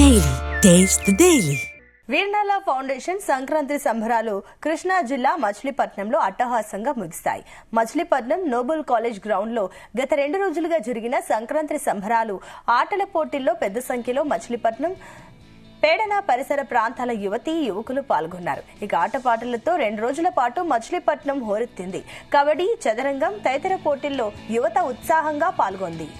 Daily. Taste the Daily. Veernala foundation Sankranti సంబరాలు కృష్ణా జిల్లా మచిలీపట్నంలో అట్టహాసంగా ముగిశాయి. మచిలీపట్నం నోబుల్ కాలేజ్ గ్రౌండ్ లో గత 2 రోజులుగా జరిగిన సంక్రాంతి సంబరాలు ఆటల పోటీల్లో పెద్ద సంఖ్యలో మచిలీపట్నం పేడన పరిసర ప్రాంతాల యువతీ యువకులు పాల్గొన్నారు. ఇక ఆటపాటలతో 2 రోజుల పాటు మచిలీపట్నం హోరెత్తింది. కబడ్డీ, చదరంగం తదితర పోటీల్లో యువత ఉత్సాహంగా పాల్గొంది.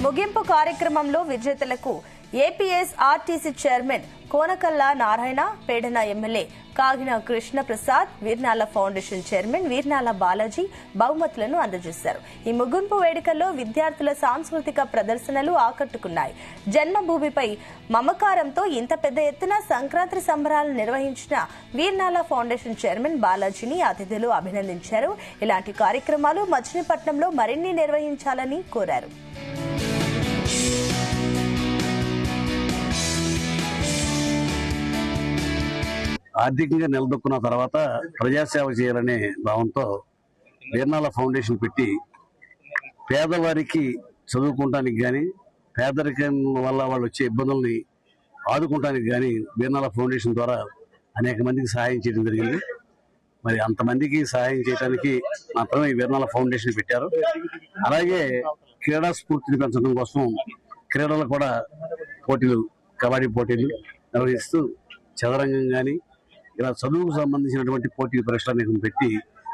ముగింపు కార్యక్రమంలో విజేతలకు APS RTC chairman కోనకల్ల Narayana, పేడన MLA కాగిన కృష్ణప్రసాద్, వీర్నాల ఫౌండేషన్ చైర్మన్ వీర్నాల బాలాజీ బహుమతులను అందజేశారు. ఈ ముగింపు వేడుకల్లో విద్యార్థుల సాంస్కృతిక ప్రదర్శనలు ఆకట్టుకున్నాయి. జన్మభూమిపై మమకారంతో ఇంత పెద్ద ఎత్తున సంక్రాంతి సంబరాలు నిర్వహించిన వీర్నాల ఫౌండేషన్ చైర్మన్ బాలాజీని అతిథులు అభినందించారు. ఇలాంటి కార్యక్రమాలు మచిలీపట్నంలో మరిన్ని నిర్వహించాలని కోరారు. ఆర్థికంగా నిలదొక్కున్న తర్వాత ప్రజాసేవ చేయాలనే భావంతో వీర్నాల ఫౌండేషన్ పెట్టి పేదవారికి చదువుకోవటానికి కానీ పేదరికం వల్ల వాళ్ళు వచ్చే ఇబ్బందుల్ని ఆదుకోవటానికి కానీ వీర్నాల ఫౌండేషన్ ద్వారా అనేక మందికి సహాయం చేయడం జరిగింది. మరి అంతమందికి సహాయం చేయడానికి మాత్రమే ఈ వీర్నాల ఫౌండేషన్ పెట్టారు. అలాగే క్రీడా స్ఫూర్తిని పెంచడం కోసం క్రీడలు కూడా పోటీలు, కబడ్డీ పోటీలు నిర్వహిస్తూ చదరంగం కానీ ఇలా చదువుకు సంబంధించినటువంటి పోటీ పరీక్షలను పెట్టి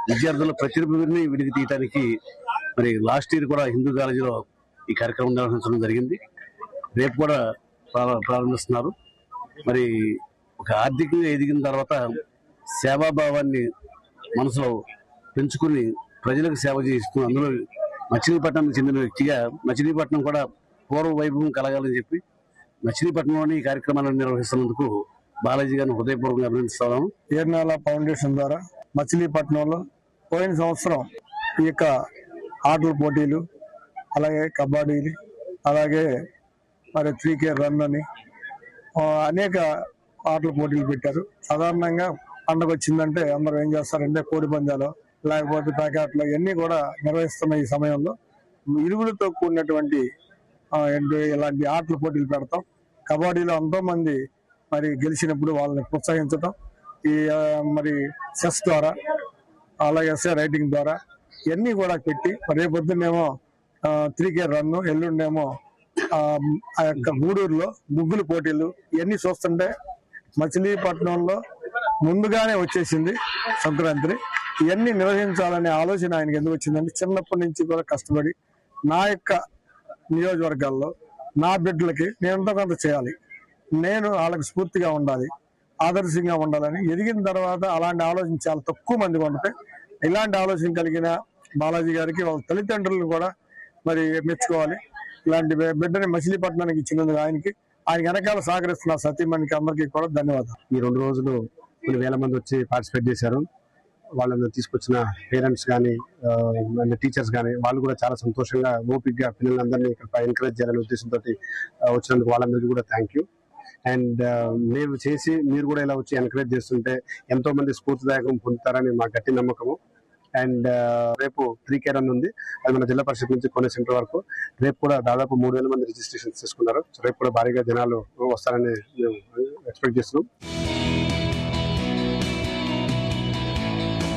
విద్యార్థుల ప్రతిభని వెలికి తీయడానికి మరి లాస్ట్ ఇయర్ కూడా హిందూ కాలేజీలో ఈ కార్యక్రమం నిర్వహించడం జరిగింది. రేపు కూడా ప్రారంభిస్తున్నారు. మరి ఒక ఆర్థికంగా ఎదిగిన తర్వాత సేవాభావాన్ని మనసులో పెంచుకుని ప్రజలకు సేవ చేస్తూ అందులో మచిలీపట్నానికి చెందిన వ్యక్తిగా మచిలీపట్నం కూడా పూర్వ వైభవం కలగాలని చెప్పి మచిలీపట్నంలోని ఈ కార్యక్రమాలను నిర్వహిస్తున్నందుకు బాలాజీ గారిని హృదయపూర్వకంగా అభినందిస్తున్నాను. వీర్నాల ఫౌండేషన్ ద్వారా మచిలీపట్నంలో పోయిన సంవత్సరం ఈ యొక్క ఆటల పోటీలు, అలాగే కబడ్డీలు, అలాగే మరి 3K రన్ అని అనేక ఆటల పోటీలు పెట్టారు. సాధారణంగా పండగ వచ్చిందంటే అందరూ ఏం చేస్తారంటే కోడి పందాలు లేకపోతే ప్యాకెట్లు ఇవన్నీ కూడా నిర్వహిస్తున్న ఈ సమయంలో ఇరుగులతో కూడినటువంటి ఇలాంటి ఆటల పోటీలు పెడతాం. కబడ్డీలో ఎంతో మంది మరి గెలిచినప్పుడు వాళ్ళని ప్రోత్సహించడం, ఈ మరి చెస్ ద్వారా అలాగే ఎస్ఏ రైటింగ్ ద్వారా ఇవన్నీ కూడా పెట్టి రేపొద్దునేమో 3K రన్, ఎల్లుండేమో ఆ యొక్క గూడూరులో ముగ్గులు పోటీలు ఇవన్నీ చూస్తుంటే మచిలీపట్నంలో ముందుగానే వచ్చేసింది సంక్రాంతి. ఇవన్నీ నిర్వహించాలనే ఆలోచన ఆయనకి ఎందుకు వచ్చిందంటే చిన్నప్పటి నుంచి కూడా కష్టపడి నా యొక్క నియోజకవర్గాల్లో నా బిడ్డలకి నేను ఎంతో కొంత చేయాలి, నేను వాళ్ళకి స్ఫూర్తిగా ఉండాలి, ఆదర్శంగా ఉండాలని ఎదిగిన తర్వాత అలాంటి ఆలోచన చాలా తక్కువ మంది ఉంటే ఇలాంటి ఆలోచన కలిగిన బాలాజీ గారికి వాళ్ళ తల్లిదండ్రులను కూడా మరి మెచ్చుకోవాలి. ఇలాంటి బిడ్డని మచిలీపట్నానికి ఇచ్చినందుకు ఆయనకి వెనకాల సహకరిస్తున్న సతీమణికి అందరికీ కూడా ధన్యవాదాలు. ఈ 2 రోజులు కొన్ని వేల మంది వచ్చి పార్టిసిపేట్ చేశారు. వాళ్ళని తీసుకొచ్చిన పేరెంట్స్ కానీ టీచర్స్ కానీ వాళ్ళు కూడా చాలా సంతోషంగా ఓపికగా పిల్లలందరినీ ఇక్కడ ఎంకరేజ్ చేయాలనే ఉద్దేశంతో వచ్చినందుకు వాళ్ళందరికీ కూడా థ్యాంక్ యూ. అండ్ మేము చేసి మీరు కూడా ఇలా వచ్చి ఎంకరేజ్ చేస్తుంటే ఎంతో మంది స్ఫూర్తిదాయకం పొందుతారని మా గట్టి నమ్మకము. అండ్ రేపు 3K రన్ ఉంది. అది మన జిల్లా పరిషత్ నుంచి కొన్ని సెంటర్ వరకు. రేపు కూడా దాదాపు 3000 మంది రిజిస్ట్రేషన్ చేసుకున్నారు. రేపు కూడా భారీగా జనాలు వస్తారని మేము ఎక్స్పెక్ట్ చేస్తున్నాం.